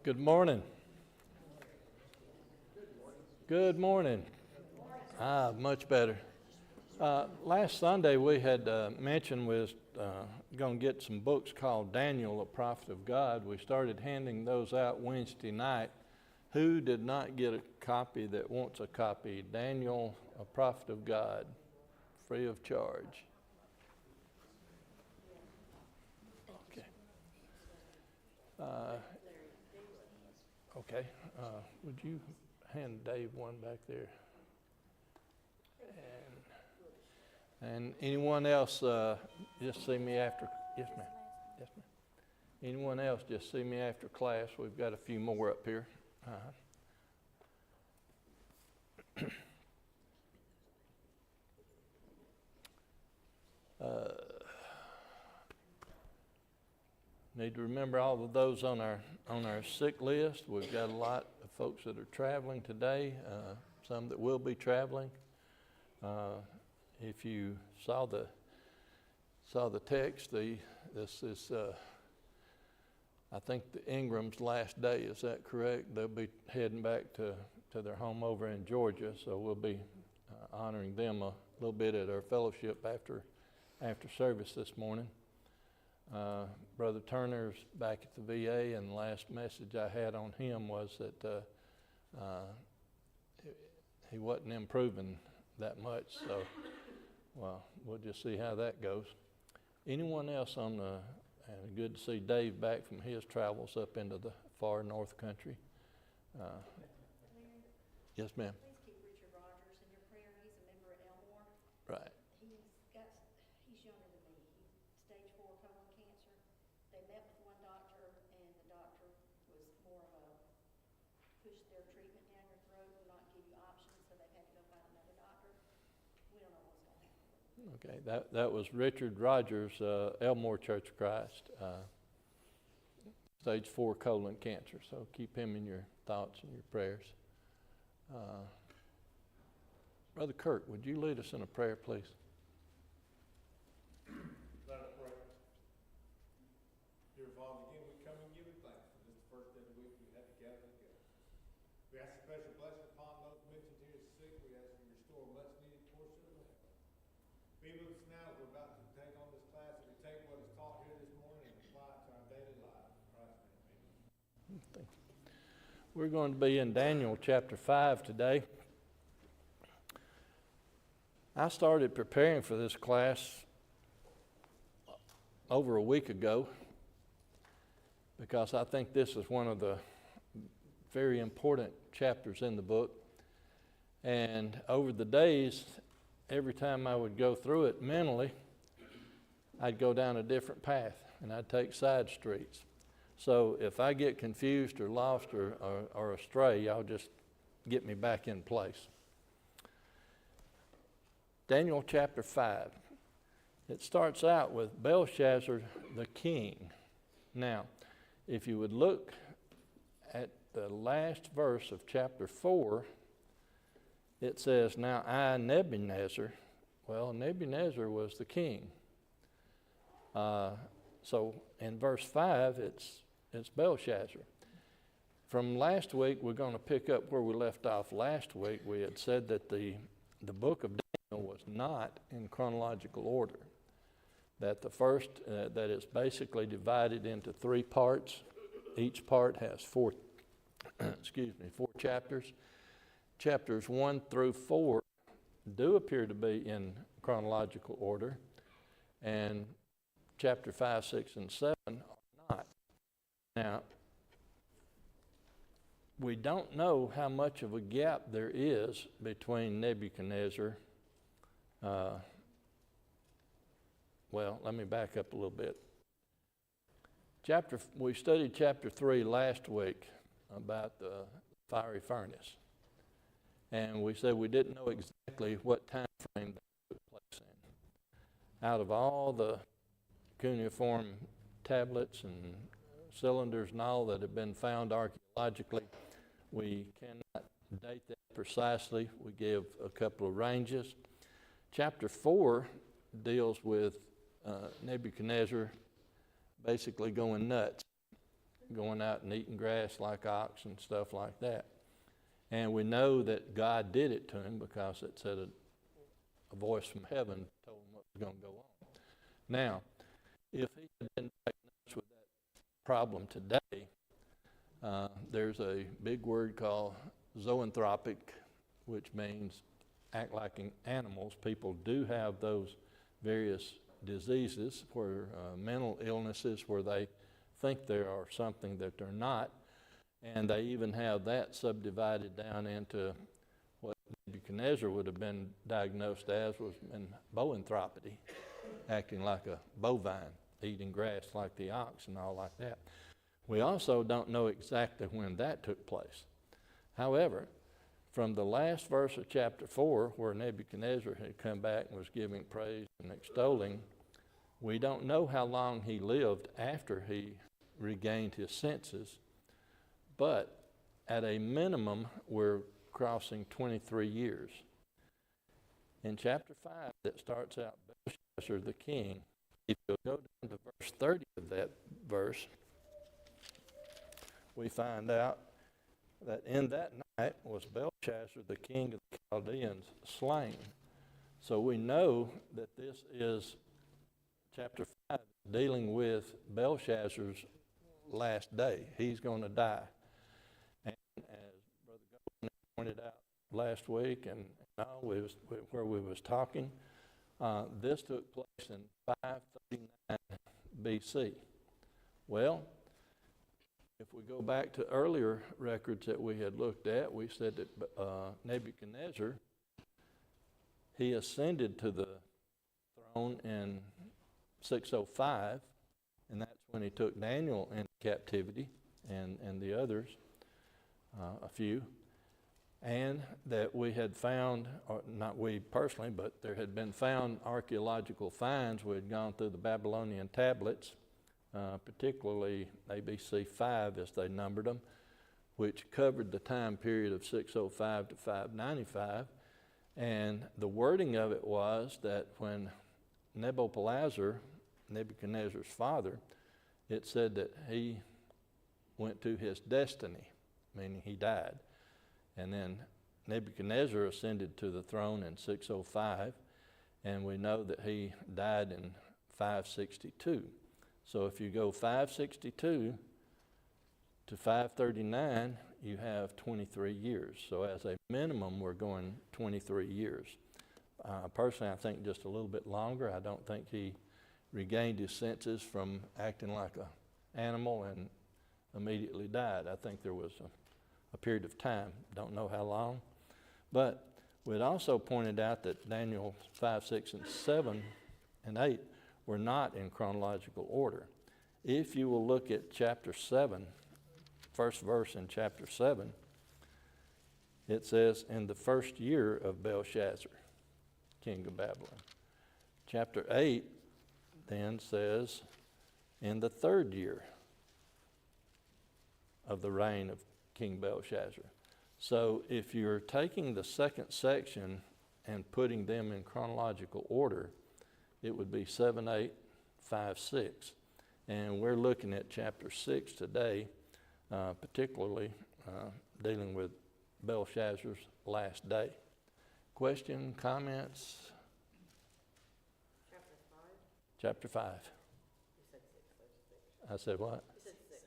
Good morning. Good morning. Much better. Last Sunday we had mentioned we was going to get some books called Daniel, a Prophet of God. We started handing those out Wednesday night. Who did not get a copy that wants a copy? Daniel, a Prophet of God, free of charge. Okay. Okay. Would you hand Dave one back there? And anyone else, just see me after. Yes, ma'am. Yes, ma'am. Anyone else, just see me after class. We've got a few more up here. Need to remember all of those on our sick list. We've got a lot of folks that are traveling today, some that will be traveling. If you saw the text, this is I think the Ingram's last day. Is that correct? They'll be heading back to their home over in Georgia, so we'll be honoring them a little bit at our fellowship after service this morning. Brother Turner's back at the VA, and the last message I had on him was that he wasn't improving that much, so well, we'll just see how that goes. Anyone else and good to see Dave back from his travels up into the far north country. Yes, ma'am. Please keep Richard Rogers in your prayer. He's a member at Elmore. Right. He's younger than me. He's stage 4 colon cancer. They met with one doctor, and the doctor was more of a push their treatment down your throat and not give you options, so they've had to go find another doctor. We don't know what's going to happen. Okay, that was Richard Rogers, Elmore Church of Christ, stage 4 colon cancer. So keep him in your thoughts and your prayers. Brother Kirk, would you lead us in a prayer, please? Let us pray. Dear Father, again, we come and give you thanks for this first day of the week we had together. We ask a special blessing upon those mentioned here as sick. We ask you to restore much needed portion of health. Be with us now as we're about to take on this class, and we take what is taught here this morning and apply it to our daily lives. In Christ's name, amen. Thank you. We're going to be in Daniel chapter 5 today. I started preparing for this class over a week ago because I think this is one of the very important chapters in the book. And over the days, every time I would go through it mentally, I'd go down a different path and I'd take side streets. So if I get confused or lost or astray, y'all just get me back in place. Daniel chapter 5. It starts out with Belshazzar the king. Now, if you would look at the last verse of chapter 4, it says, "Now I, Nebuchadnezzar," well, Nebuchadnezzar was the king. So in verse 5, it's Belshazzar. From last week, we're going to pick up where we left off last week. We had said that the book of Daniel was not in chronological order. That the first, that it's basically divided into 3 parts. Each part has 4 chapters. Chapters 1 through 4 do appear to be in chronological order, and chapter 5, 6, and 7 are not. Now, we don't know how much of a gap there is between Nebuchadnezzar. Well, let me back up a little bit. We studied chapter 3 last week about the fiery furnace. And we said we didn't know exactly what time frame that took place in. Out of all the cuneiform tablets and cylinders and all that have been found archaeologically, we cannot date that precisely. We give a couple of ranges. Chapter 4 deals with Nebuchadnezzar basically going nuts going out and eating grass like ox and stuff like that. And we know that God did it to him because it said a voice from heaven told him what was going to go on. Now, if he had been diagnosed with that problem today, there's a big word called zoanthropic, which means act like animals. People do have those various diseases, where mental illnesses, where they think they are something that they're not, and they even have that subdivided down into what Nebuchadnezzar would have been diagnosed as was in boanthropy, acting like a bovine, eating grass like the ox and all like that. We also don't know exactly when that took place. However, from the last verse of chapter 4, where Nebuchadnezzar had come back and was giving praise and extolling, we don't know how long he lived after he regained his senses, but at a minimum, we're crossing 23 years. In chapter 5, that starts out Belshazzar the king. If you'll go down to verse 30 of that verse, we find out that in that night was Belshazzar the king of the Chaldeans slain. So we know that this is chapter 5 dealing with Belshazzar's last day. He's going to die. And as Brother Golden pointed out last week and where we was talking, this took place in 539 BC. Well, if we go back to earlier records that we had looked at, we said that Nebuchadnezzar, he ascended to the throne in 605, and that's when he took Daniel into captivity and the others, a few, and that we had found, or not we personally, but there had been found archaeological finds. We had gone through the Babylonian tablets, particularly ABC 5 as they numbered them, which covered the time period of 605 to 595. And the wording of it was that when Nabopolassar, Nebuchadnezzar's father, it said that he went to his destiny, meaning he died. And then Nebuchadnezzar ascended to the throne in 605, and we know that he died in 562. So if you go 562 to 539, you have 23 years. So as a minimum, we're going 23 years. Personally, I think just a little bit longer. I don't think he regained his senses from acting like an animal and immediately died. I think there was a period of time. Don't know how long. But we'd also pointed out that Daniel 5, 6, and 7, and 8 were not in chronological order. If you will look at chapter 7, first verse in chapter 7, it says, in the first year of Belshazzar, king of Babylon. Chapter 8 then says, in the third year of the reign of King Belshazzar. So if you're taking the second section and putting them in chronological order, it would be 7, 8, 5, 6. And we're looking at chapter 6 today, particularly dealing with Belshazzar's last day. Question, comments? Chapter 5. You said 6, so 6. I said what? You said 6.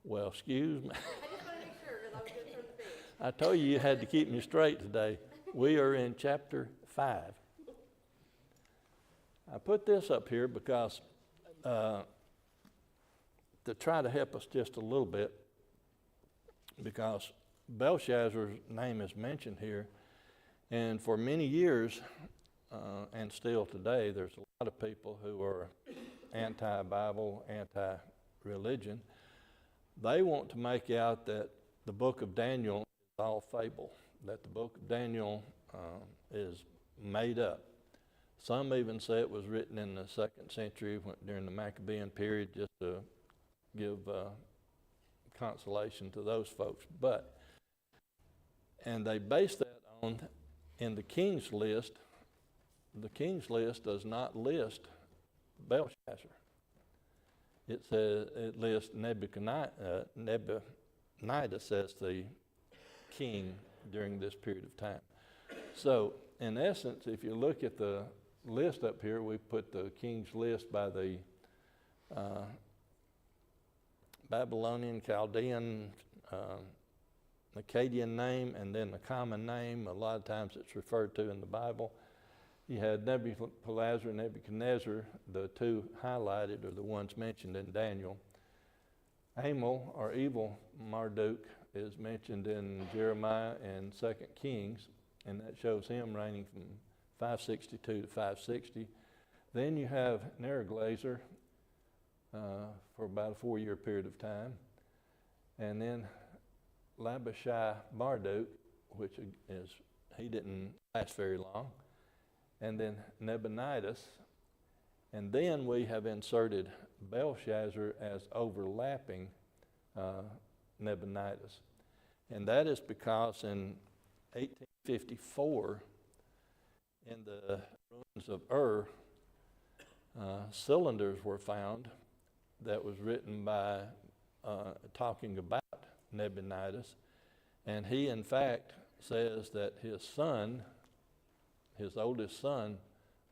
Well, excuse me. I just want to make sure, because I was going through the page. I told you had to keep me straight today. We are in chapter 5. I put this up here because to try to help us just a little bit, because Belshazzar's name is mentioned here, and for many years, and still today, there's a lot of people who are anti-Bible, anti-religion. They want to make out that the book of Daniel is all fable, that the book of Daniel is made up. Some even say it was written in the 2nd century during the Maccabean period, just to give consolation to those folks. And they base that on, in the king's list does not list Belshazzar. it says, it lists Nabonidus as the king during this period of time. So, in essence, if you look at the list up here, we put the king's list by the Babylonian, Chaldean, Akkadian name, and then the common name. A lot of times it's referred to in the Bible. You had Nebuchadnezzar and Nebuchadnezzar, the two highlighted are the ones mentioned in Daniel. Amel, or evil Marduk, is mentioned in Jeremiah and 2 Kings, and that shows him reigning from 562 to 560. Then you have Neriglazer for about a 4-year period of time. And then Labashai Marduk, which is, he didn't last very long. And then Nabonidus. And then we have inserted Belshazzar as overlapping Nabonidus. And that is because in 1854, in the ruins of Ur, cylinders were found that was written by talking about Nabonidus. And he, in fact, says that his son, his oldest son,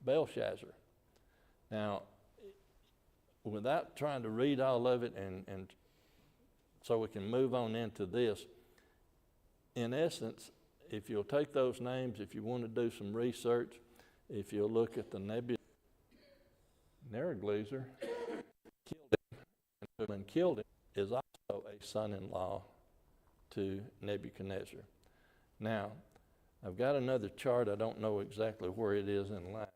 Belshazzar. Now, without trying to read all of it and so we can move on into this, in essence, if you'll take those names, if you want to do some research, if you'll look at the Neriglazer, killed him, is also a son-in-law to Nebuchadnezzar. Now, I've got another chart. I don't know exactly where it is in line.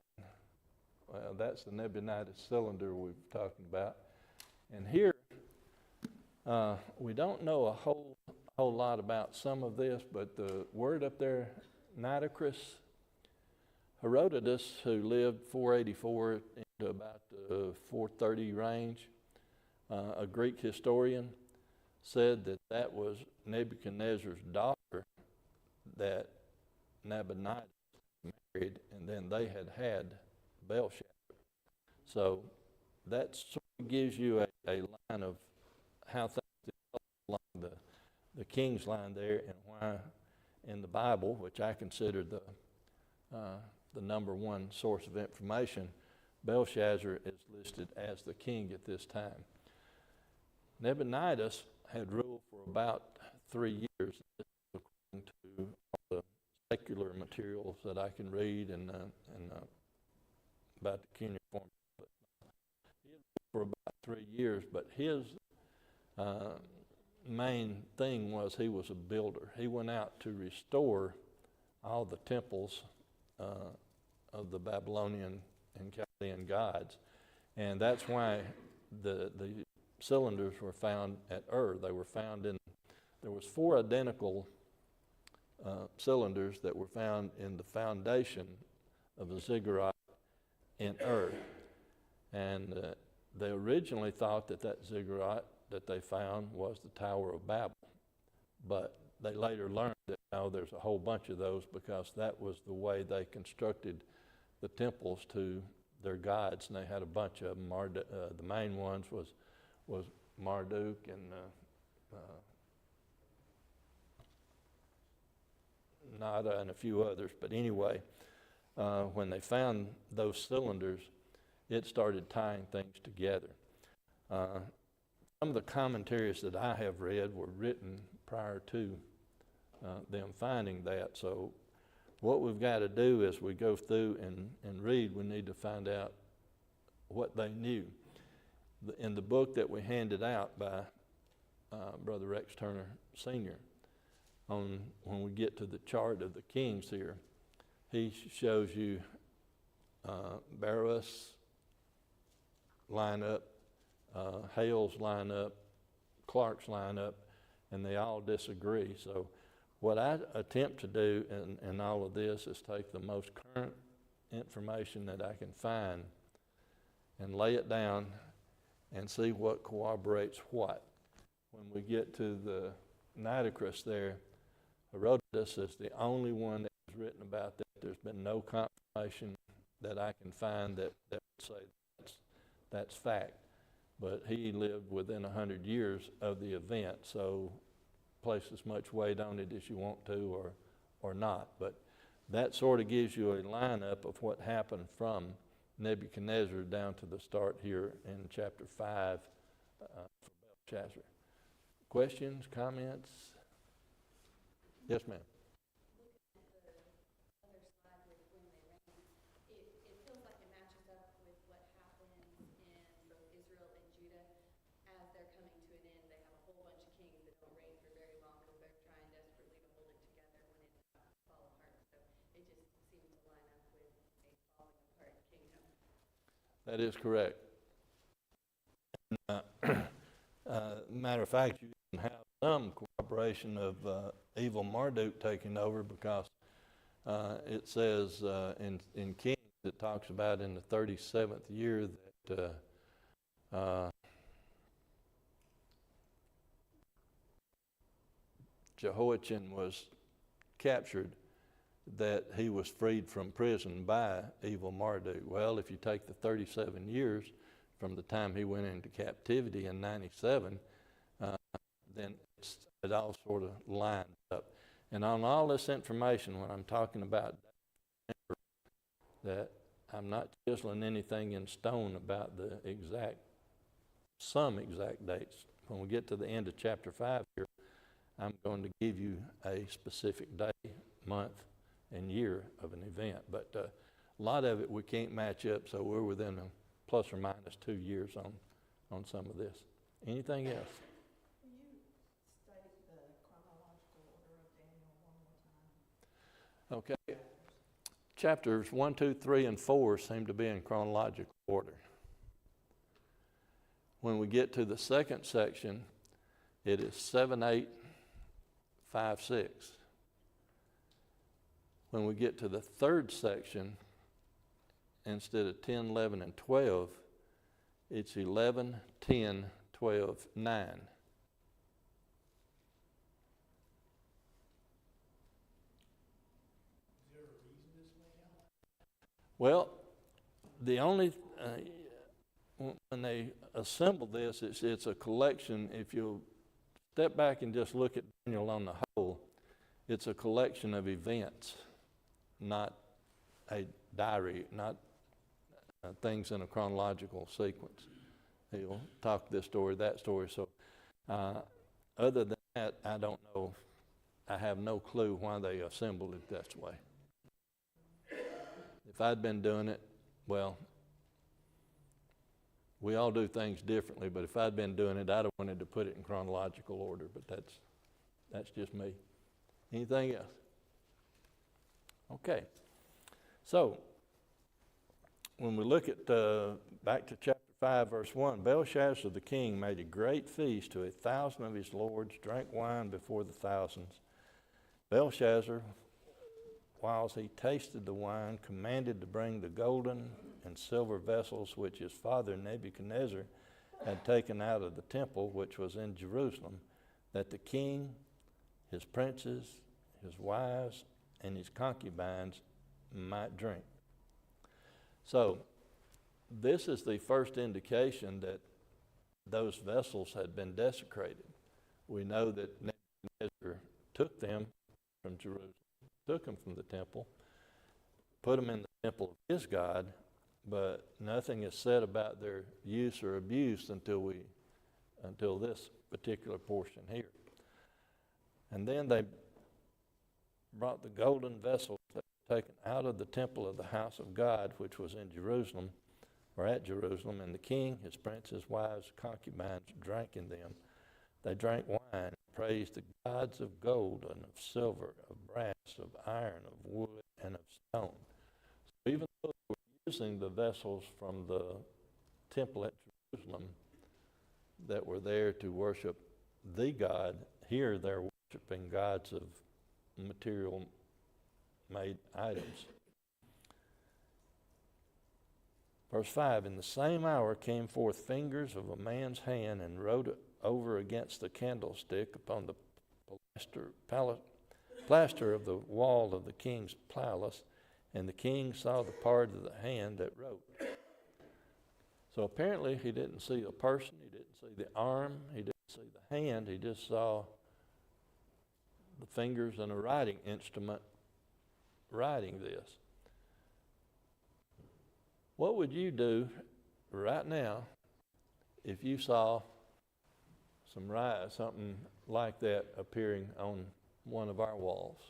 Well, that's the Nabonidus cylinder we've talking about. And here, we don't know a whole lot about some of this, but the word up there, Nitocris, Herodotus, who lived 484 into about the 430 range, a Greek historian, said that that was Nebuchadnezzar's daughter that Nabonidus married, and then they had Belshazzar. So that sort of gives you a line of how things develop along the king's line there, and why in the Bible, which I consider the number one source of information, Belshazzar is listed as the king at this time. Nabonidus had ruled for about 3 years, according to all the secular materials that I can read and about the cuneiform. But he had ruled for about 3 years, but his main thing was he was a builder. He went out to restore all the temples of the Babylonian and Chaldean gods, and that's why the cylinders were found at Ur. They were found there was 4 identical cylinders that were found in the foundation of a ziggurat in Ur. And they originally thought that ziggurat that they found was the Tower of Babel. But they later learned that now there's a whole bunch of those, because that was the way they constructed the temples to their gods. And they had a bunch of them. The main ones was Marduk and Nada and a few others. But anyway, when they found those cylinders, it started tying things together. Some of the commentaries that I have read were written prior to them finding that. So what we've got to do as we go through and read, we need to find out what they knew. In the book that we handed out by Brother Rex Turner Sr., when we get to the chart of the kings here, he shows you Barus line up, Hale's line up, Clark's line up, and they all disagree. So what I attempt to do in all of this is take the most current information that I can find and lay it down and see what corroborates what. When we get to the Nitocris there, Herodotus is the only one that has written about that. There's been no confirmation that I can find that would say that's fact. but he lived within 100 years of the event, so place as much weight on it as you want to or not. But that sort of gives you a lineup of what happened from Nebuchadnezzar down to the start here in chapter 5 for Belshazzar. Questions, comments? Yes, ma'am. Other slide with when they reigned, it feels like it matches up with what happened in both Israel and Judah. As they're coming to an end, they have a whole bunch of kings that don't reign for very long because they're trying desperately to hold it together when it's about to fall apart. So it just seems to line up with a falling apart kingdom. That is correct. Matter of fact, you can have some cooperation of evil Marduk taking over, because it says in Kings, it talks about in the 37th year that Jehoiachin was captured, that he was freed from prison by evil Marduk. Well, if you take the 37 years from the time he went into captivity in 97, then it all sort of lined up. And on all this information, when I'm talking about that, I'm not chiseling anything in stone about some exact dates. When we get to the end of chapter 5 here, I'm going to give you a specific day, month, and year of an event. But a lot of it we can't match up, so we're within a plus or minus 2 years on some of this. Anything else? Will you state the chronological order of Daniel one more time? Okay. Chapters 1, 2, 3, and 4 seem to be in chronological order. When we get to the second section, it is 7, 8, 5, 6. When we get to the third section, instead of 10, 11, and 12, it's 11, 10, 12, 9. Well, the only, when they assemble this, it's a collection. If you step back and just look at Daniel on the whole, it's a collection of events, not a diary, not things in a chronological sequence. He'll talk this story, that story. So other than that, I don't know. I have no clue why they assembled it this way. If I'd been doing it, well, we all do things differently, but if I'd been doing it, I'd have wanted to put it in chronological order, but that's just me. Anything else? Okay. So, when we look at back to chapter 5, verse 1, Belshazzar the king made a great feast to 1,000 of his lords, drank wine before the thousands. Belshazzar, whilst he tasted the wine, commanded to bring the golden and silver vessels which his father Nebuchadnezzar had taken out of the temple which was in Jerusalem, that the king, his princes, his wives, and his concubines might drink. So, this is the first indication that those vessels had been desecrated. We know that Nebuchadnezzar took them from Jerusalem, took them from the temple, put them in the temple of his God, but nothing is said about their use or abuse until this particular portion here. And then they brought the golden vessels that were taken out of the temple of the house of God, which was in Jerusalem, or at Jerusalem, and the king, his princes, wives, concubines drank in them. They drank wine, praised the gods of gold and of silver, of brass, of iron, of wood, and of stone. So even though they were using the vessels from the temple at Jerusalem that were there to worship the God, here they're worshiping gods of material-made items. Verse 5, in the same hour came forth fingers of a man's hand and wrote over against the candlestick upon the plaster of the wall of the king's palace, and the king saw the part of the hand that wrote. So apparently he didn't see a person, he didn't see the arm, he didn't see the hand, he just saw the fingers and a writing instrument writing this. What would you do right now if you saw something like that appearing on one of our walls?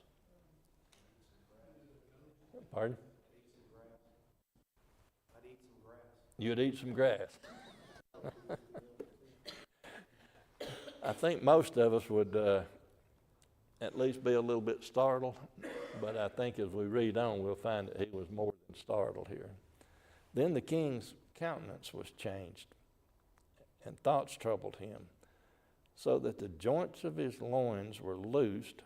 Pardon? I'd eat some grass. You'd eat some grass. I think most of us would at least be a little bit startled, but I think as we read on, we'll find that he was more than startled here. Then the king's countenance was changed, and thoughts troubled him, so that the joints of his loins were loosed,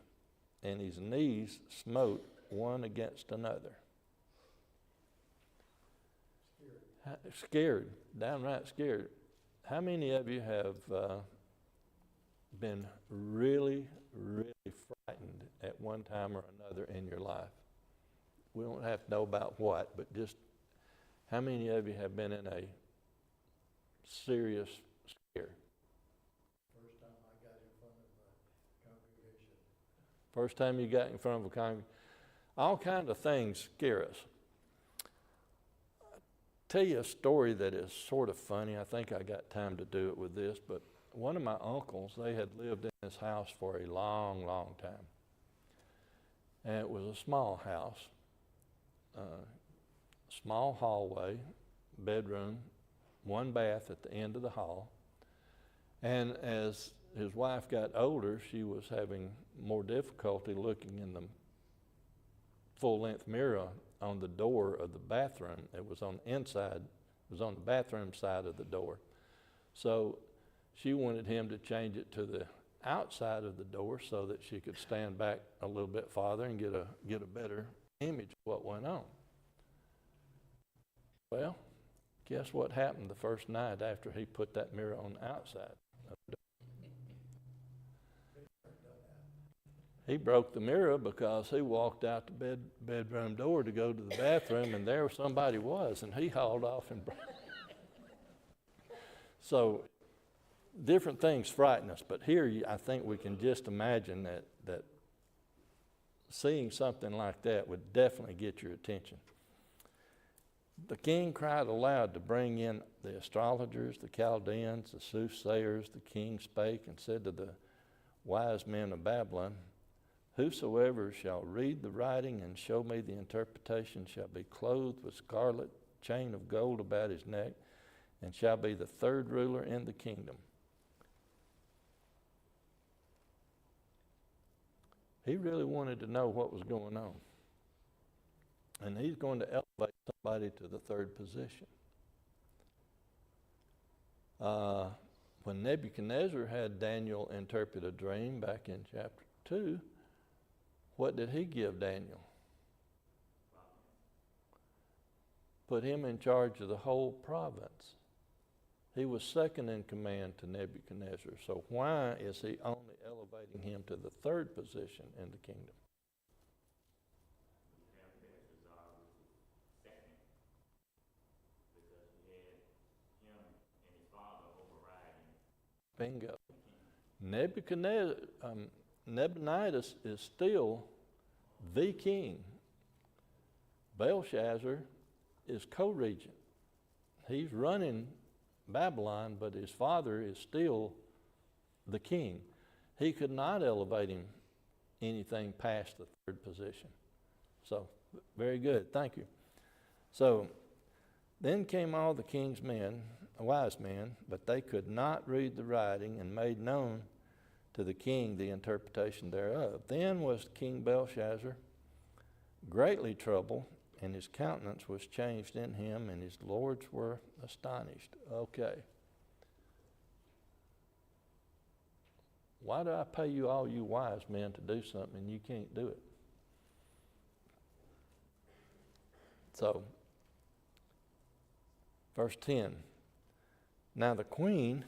and his knees smote one against another. Scared, downright scared. How many of you have been really, really frightened at one time or another in your life? We don't have to know about what, but just how many of you have been in a serious scare? First time I got in front of a congregation. First time you got in front of a congregation. All kinds of things scare us. I'll tell you a story that is sort of funny. I think I got time to do it with this, but one of my uncles, they had lived in this house for a long, long time. And it was a small house, small hallway, bedroom, one bath at the end of the hall. And as his wife got older, she was having more difficulty looking in the full-length mirror on the door of the bathroom. It was on the inside, it was on the bathroom side of the door. So she wanted him to change it to the outside of the door so that she could stand back a little bit farther and get a better image of what went on. Well, guess what happened the first night after he put that mirror on the outside of the door? He broke the mirror because he walked out the bedroom door to go to the bathroom, and there somebody was, and he hauled off and broke. So different things frighten us, but here I think we can just imagine that seeing something like that would definitely get your attention. The king cried aloud to bring in the astrologers, the Chaldeans, the soothsayers. The king spake and said to the wise men of Babylon, whosoever shall read the writing and show me the interpretation shall be clothed with scarlet, chain of gold about his neck, and shall be the third ruler in the kingdom. He really wanted to know what was going on. And he's going to elevate somebody to the third position. When Nebuchadnezzar had Daniel interpret a dream back in chapter 2, what did he give Daniel? Put him in charge of the whole province. He was second in command to Nebuchadnezzar. So why is he only elevating him to the third position in the kingdom? Bingo. Nebuchadnezzar is still the king. Belshazzar is co-regent. He's running Babylon, but his father is still the king. He could not elevate him anything past the third position. So, very good. Thank you. So, then came all the king's men, wise men, but they could not read the writing, and made known to the king the interpretation thereof. Then was King Belshazzar greatly troubled, and his countenance was changed in him, and his lords were astonished. Okay. Why do I pay you all you wise men to do something and you can't do it? So, verse 10. Now the queen,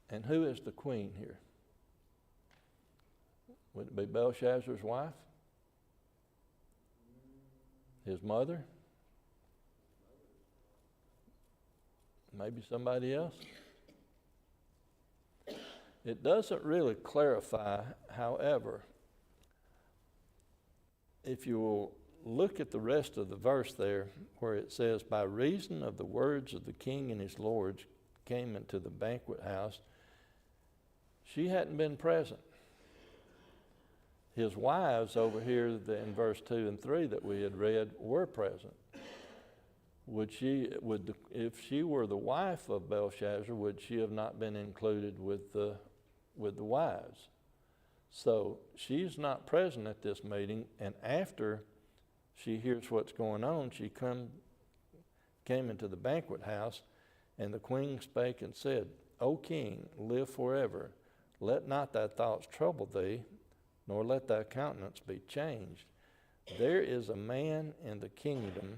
and who is the queen here? Would it be Belshazzar's wife? His mother? Maybe somebody else? It doesn't really clarify, however, if you will look at the rest of the verse there, where it says, by reason of the words of the king and his lords came into the banquet house, she hadn't been present. His wives over here in verse 2 and 3 that we had read were present. If she were the wife of Belshazzar, would she have not been included with the wives? So she's not present at this meeting, and after she hears what's going on, she came into the banquet house, and the queen spake and said, O king, live forever. Let not thy thoughts trouble thee, nor let thy countenance be changed. There is a man in the kingdom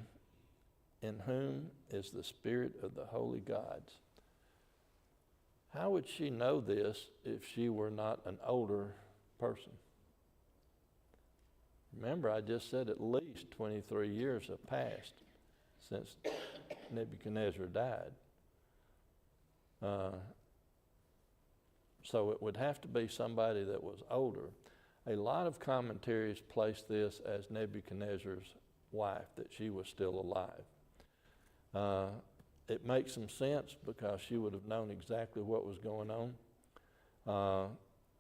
in whom is the spirit of the holy gods. How would she know this if she were not an older person? Remember, I just said at least 23 years have passed since Nebuchadnezzar died. So it would have to be somebody that was older. A lot of commentaries place this as Nebuchadnezzar's wife, that she was still alive. It makes some sense because she would have known exactly what was going on.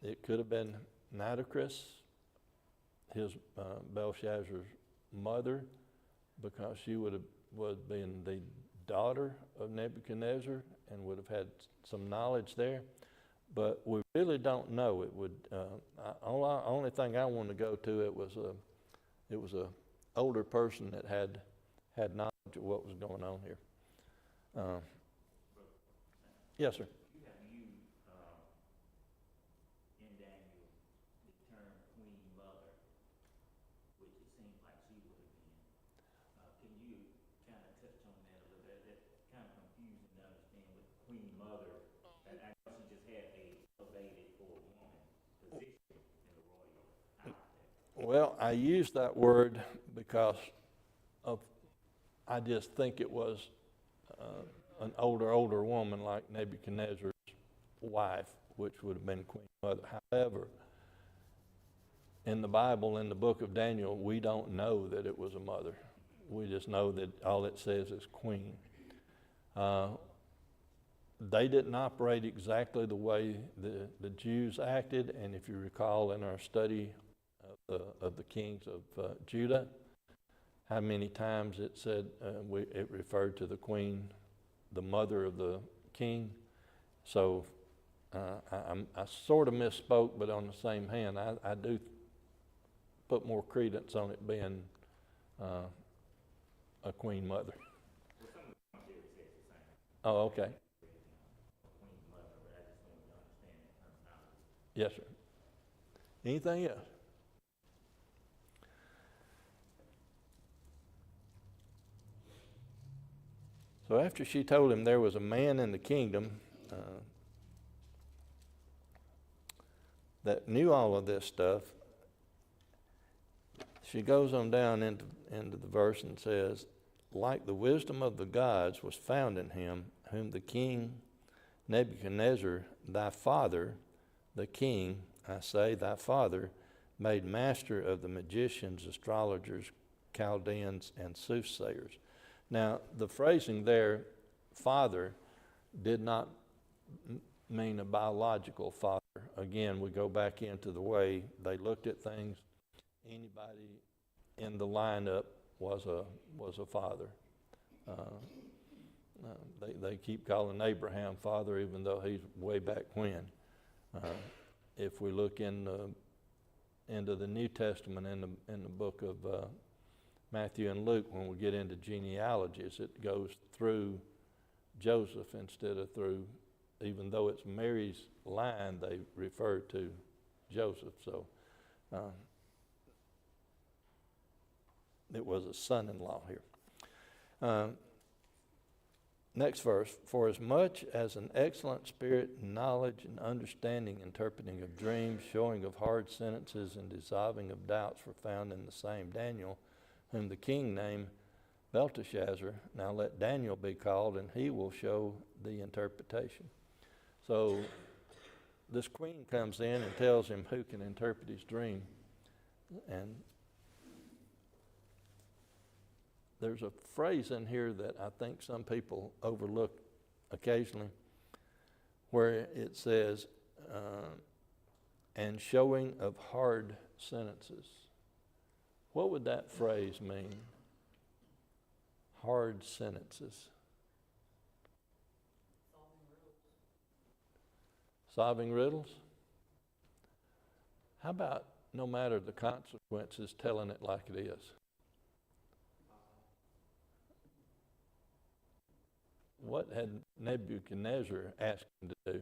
It could have been Nitocris, his Belshazzar's mother, because she would have been the daughter of Nebuchadnezzar and would have had some knowledge there. But we really don't know. It would only thing I want to go to, it was a older person that had knowledge of what was going on here. Yes, sir. You have used in Daniel the term Queen Mother, which it seems like she would have been. Can you kind of touch on that a little bit? That's kind of confusing to understand what Queen Mother. And I know she just had a elevated for a woman position in the royal house. Well, I use that word because I just think it was an older woman like Nebuchadnezzar's wife, which would have been Queen Mother. However, in the Bible, in the book of Daniel, we don't know that it was a mother. We just know that all it says is queen. They didn't operate exactly the way the Jews acted, and if you recall in our study of the kings of Judah, how many times it said it referred to the queen, the mother of the king. So I sort of misspoke, but on the same hand, I do put more credence on it being a queen mother. Well, some of the commentators say it's the same. Oh, okay. Queen Mother, but I just wanted to understand that terminology. Yes, sir. Anything else? So after she told him there was a man in the kingdom that knew all of this stuff, she goes on down into the verse and says, like the wisdom of the gods was found in him, whom the king Nebuchadnezzar, thy father, the king, I say, thy father, made master of the magicians, astrologers, Chaldeans, and soothsayers. Now, the phrasing there, father, did not mean a biological father. Again, we go back into the way they looked at things. Anybody in the lineup was a father. They keep calling Abraham father, even though he's way back when. If we look into the New Testament in the book of Matthew and Luke, when we get into genealogies, it goes through Joseph instead of through, even though it's Mary's line, they refer to Joseph. So it was a son-in-law here. Next verse, for as much as an excellent spirit, knowledge and understanding, interpreting of dreams, showing of hard sentences, and dissolving of doubts were found in the same Daniel, whom the king named Belteshazzar, now let Daniel be called, and he will show the interpretation. So this queen comes in and tells him who can interpret his dream. And there's a phrase in here that I think some people overlook occasionally, where it says, and showing of hard sentences. What would that phrase mean? Hard sentences. Solving riddles? How about, no matter the consequences, telling it like it is? What had Nebuchadnezzar asked him to do?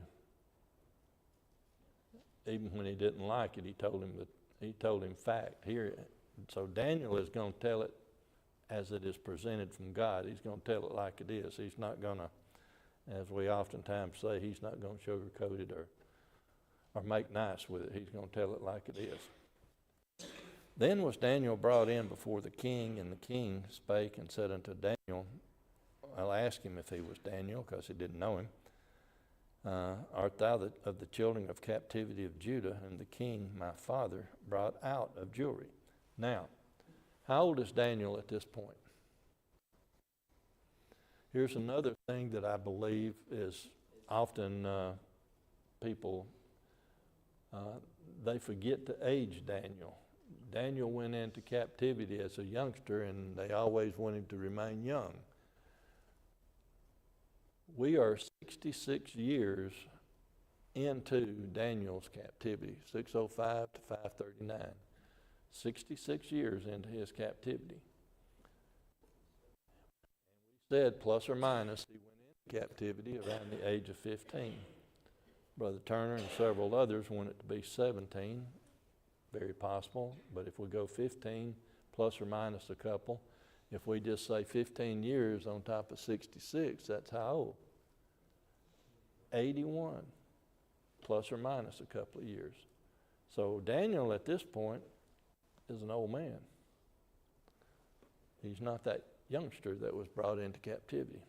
Even when he didn't like it, he told him fact. Here, so Daniel is going to tell it as it is presented from God. He's going to tell it like it is. He's not going to, as we oftentimes say, he's not going to sugarcoat it or make nice with it. He's going to tell it like it is. Then was Daniel brought in before the king, and the king spake and said unto Daniel, I'll ask him if he was Daniel, because he didn't know him. Art thou of the children of captivity of Judah, and the king my father brought out of Jewry? Now, how old is Daniel at this point? Here's another thing that I believe is often people, they forget to age Daniel. Daniel went into captivity as a youngster, and they always want him to remain young. We are 66 years into Daniel's captivity, 605 to 539. 66 years into his captivity. And we said, plus or minus, he went into captivity around the age of 15. Brother Turner and several others want it to be 17, very possible, but if we go 15, plus or minus a couple, if we just say 15 years on top of 66, that's how old? 81, plus or minus a couple of years. So Daniel at this point is an old man. He's not that youngster that was brought into captivity.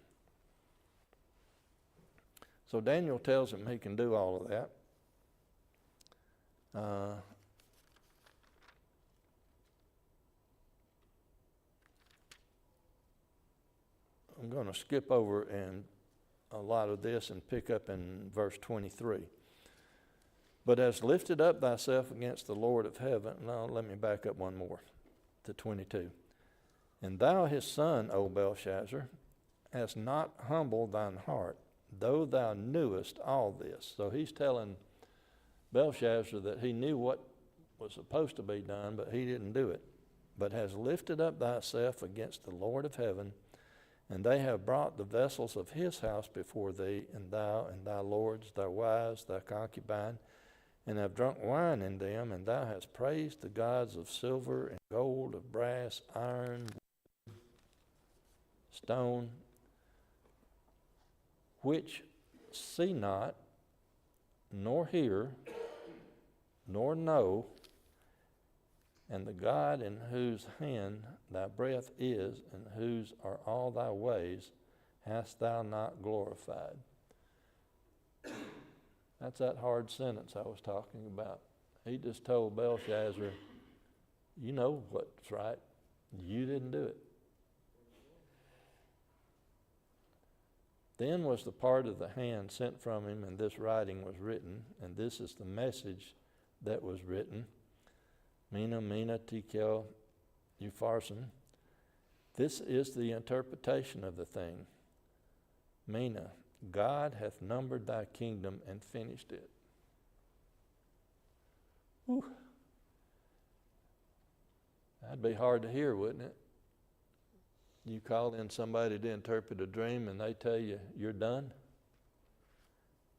So Daniel tells him he can do all of that. I'm going to skip over and a lot of this and pick up in verse 23. But hast lifted up thyself against the Lord of heaven. Now let me back up one more to 22. And thou his son, O Belshazzar, hast not humbled thine heart, though thou knewest all this. So he's telling Belshazzar that he knew what was supposed to be done, but he didn't do it. But hast lifted up thyself against the Lord of heaven, and they have brought the vessels of his house before thee, and thou and thy lords, thy wives, thy concubine, and have drunk wine in them, and thou hast praised the gods of silver and gold, of brass, iron, wood, stone, which see not, nor hear, nor know, and the God in whose hand thy breath is, and whose are all thy ways, hast thou not glorified. That's that hard sentence I was talking about. He just told Belshazzar, you know what's right. You didn't do it. Then was the part of the hand sent from him, and this writing was written, and this is the message that was written. Mina, Mina, Tekel, Upharsin. This is the interpretation of the thing. Mina, God hath numbered thy kingdom and finished it. Whew. That'd be hard to hear, wouldn't it? You call in somebody to interpret a dream and they tell you you're done.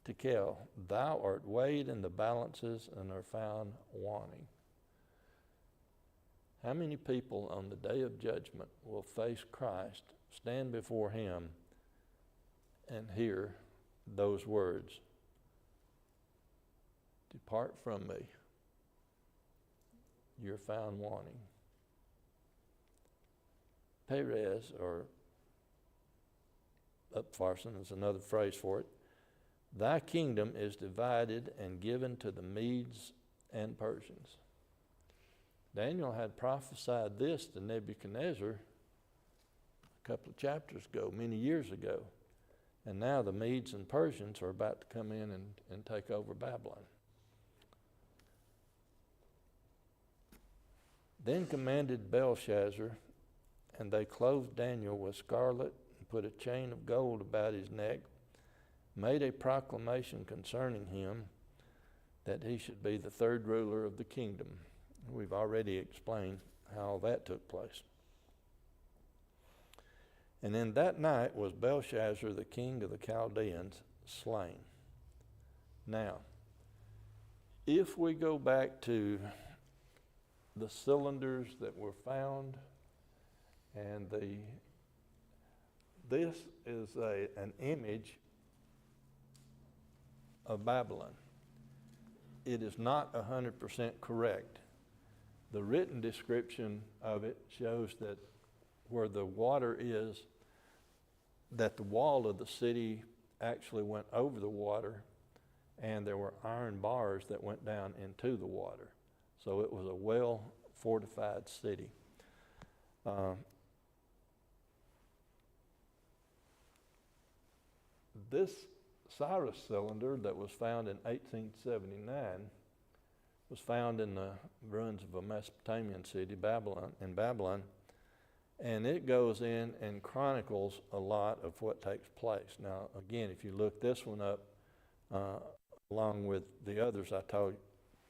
Tekel, thou art weighed in the balances and are found wanting. How many people on the day of judgment will face Christ, stand before him, and hear those words? Depart from me. You're found wanting. Perez, or Upfarsin is another phrase for it, thy kingdom is divided and given to the Medes and Persians. Daniel had prophesied this to Nebuchadnezzar a couple of chapters ago, many years ago. And now the Medes and Persians are about to come in and take over Babylon. Then commanded Belshazzar, and they clothed Daniel with scarlet and put a chain of gold about his neck, made a proclamation concerning him that he should be the third ruler of the kingdom. We've already explained how that took place. And in that night was Belshazzar, the king of the Chaldeans, slain. Now, if we go back to the cylinders that were found, and this is an image of Babylon. It is not 100% correct. The written description of it shows that where the water is, that the wall of the city actually went over the water, and there were iron bars that went down into the water. So it was a well-fortified city. This Cyrus cylinder that was found in 1879 was found in the ruins of a Mesopotamian city, Babylon, and it goes in and chronicles a lot of what takes place. Now, again, if you look this one up, along with the others I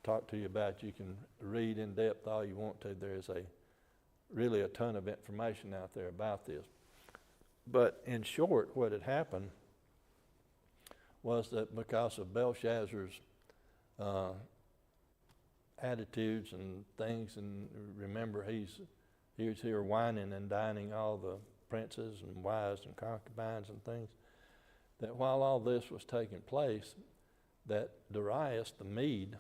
talked to you about, you can read in depth all you want to. There's really a ton of information out there about this. But in short, what had happened was that because of Belshazzar's attitudes and things, and remember he's here whining and dining all the princes and wives and concubines and things, that while all this was taking place, that Darius the Mede,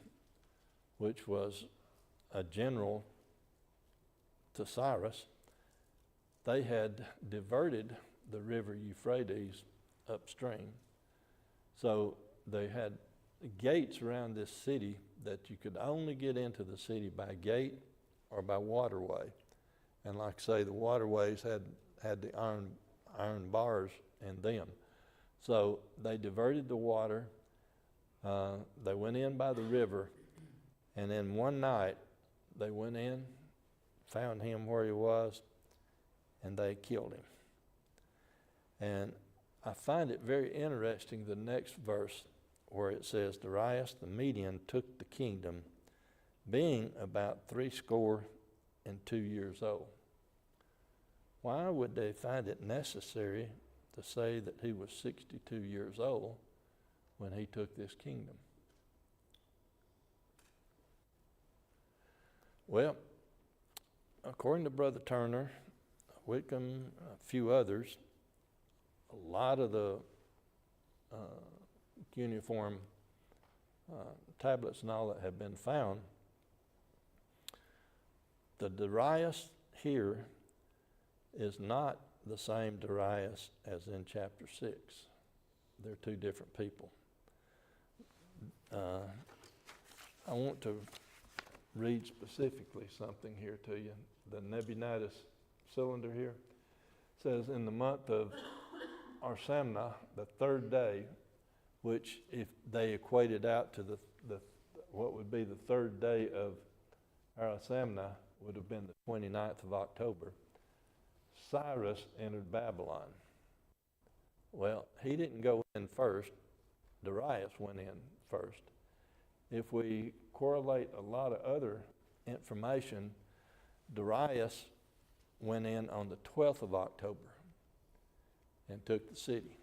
which was a general to Cyrus, they had diverted the river Euphrates upstream. So they had gates around this city that you could only get into the city by gate or by waterway. And like I say, the waterways had the iron bars in them. So they diverted the water. They went in by the river, and then one night they went in, found him where he was, and they killed him. And I find it very interesting, the next verse where it says, Darius the Median took the kingdom, being about 62 years old. Why would they find it necessary to say that he was 62 years old when he took this kingdom? Well, according to Brother Turner, Whitcomb, a few others, a lot of the cuneiform tablets and all that have been found, the Darius here is not the same Darius as in chapter 6. They're two different people. I want to read specifically something here to you. The Nebuchadnezzar cylinder here says, in the month of Arsamna, the third day, which if they equated out to the what would be the third day of Arsamna, would have been the 29th of October, Cyrus entered Babylon. Well, he didn't go in first. Darius went in first. If we correlate a lot of other information, Darius went in on the 12th of October and took the city.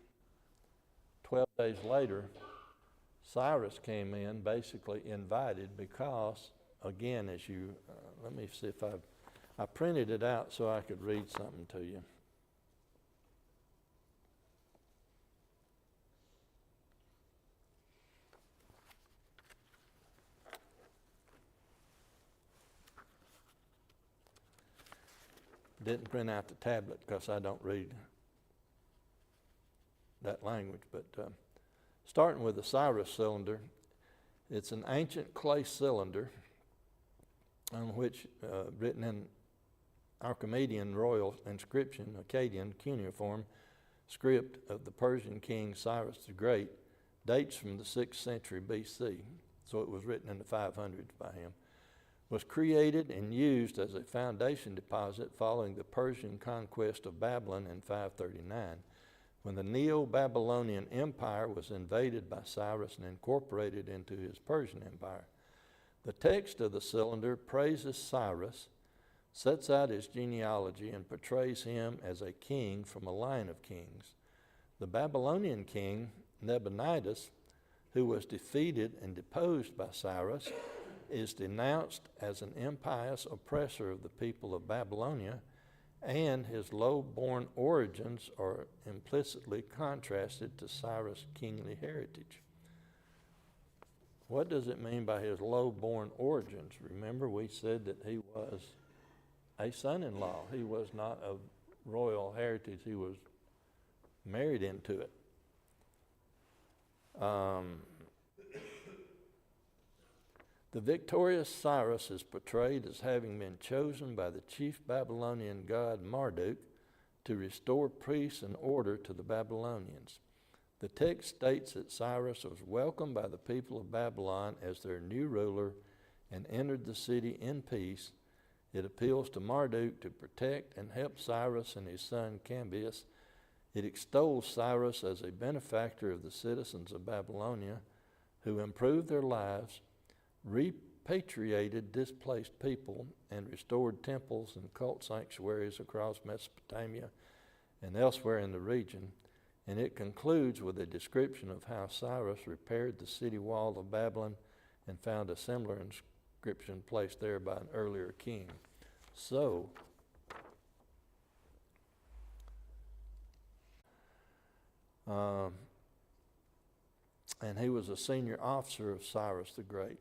12 days later, Cyrus came in, basically invited, because, again, as you, let me see if I printed it out so I could read something to you. didn't print out the tablet because I don't read that language, but starting with the Cyrus cylinder, it's an ancient clay cylinder on which, written in Archimedean royal inscription, Akkadian cuneiform script of the Persian king Cyrus the Great, dates from the 6th century BC, so it was written in the 500s by him, was created and used as a foundation deposit following the Persian conquest of Babylon in 539, when the Neo-Babylonian Empire was invaded by Cyrus and incorporated into his Persian Empire. The text of the cylinder praises Cyrus, sets out his genealogy, and portrays him as a king from a line of kings. The Babylonian king, Nabonidus, who was defeated and deposed by Cyrus, is denounced as an impious oppressor of the people of Babylonia, and his low-born origins are implicitly contrasted to Cyrus' kingly heritage. What does it mean by his low-born origins? Remember, we said that he was a son-in-law. He was not of royal heritage. He was married into it. The victorious Cyrus is portrayed as having been chosen by the chief Babylonian god Marduk to restore peace and order to the Babylonians. The text states that Cyrus was welcomed by the people of Babylon as their new ruler and entered the city in peace. It appeals to Marduk to protect and help Cyrus and his son Cambyses. It extols Cyrus as a benefactor of the citizens of Babylonia who improved their lives, repatriated displaced people, and restored temples and cult sanctuaries across Mesopotamia and elsewhere in the region. And it concludes with a description of how Cyrus repaired the city wall of Babylon and found a similar inscription placed there by an earlier king. So, and he was a senior officer of Cyrus the Great.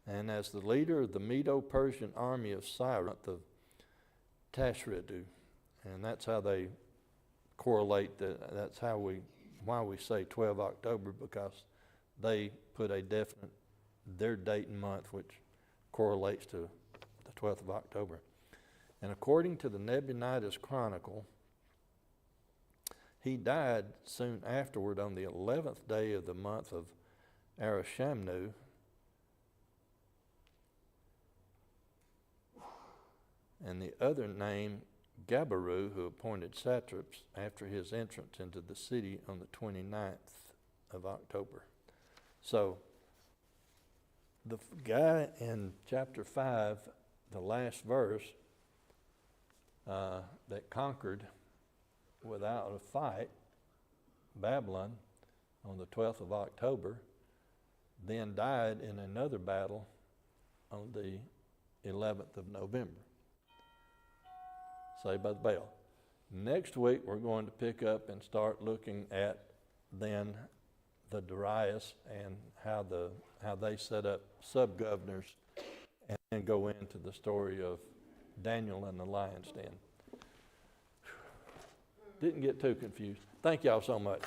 And as the leader of the Medo-Persian army of Cyrus, the Tashridu, and that's how they correlate, that's why we say 12 October, because they put a definite, their date and month, which correlates to the 12th of October. And according to the Nabonidus Chronicle, he died soon afterward on the 11th day of the month of Arishamnu, and the other named Gabaru, who appointed satraps after his entrance into the city on the 29th of October. So the guy in chapter 5, the last verse, that conquered without a fight Babylon on the 12th of October, then died in another battle on the 11th of November. Saved by the bell. Next week we're going to pick up and start looking at then the Darius and how they set up sub-governors, and then go into the story of Daniel and the lion's den. Didn't get too confused. Thank y'all so much.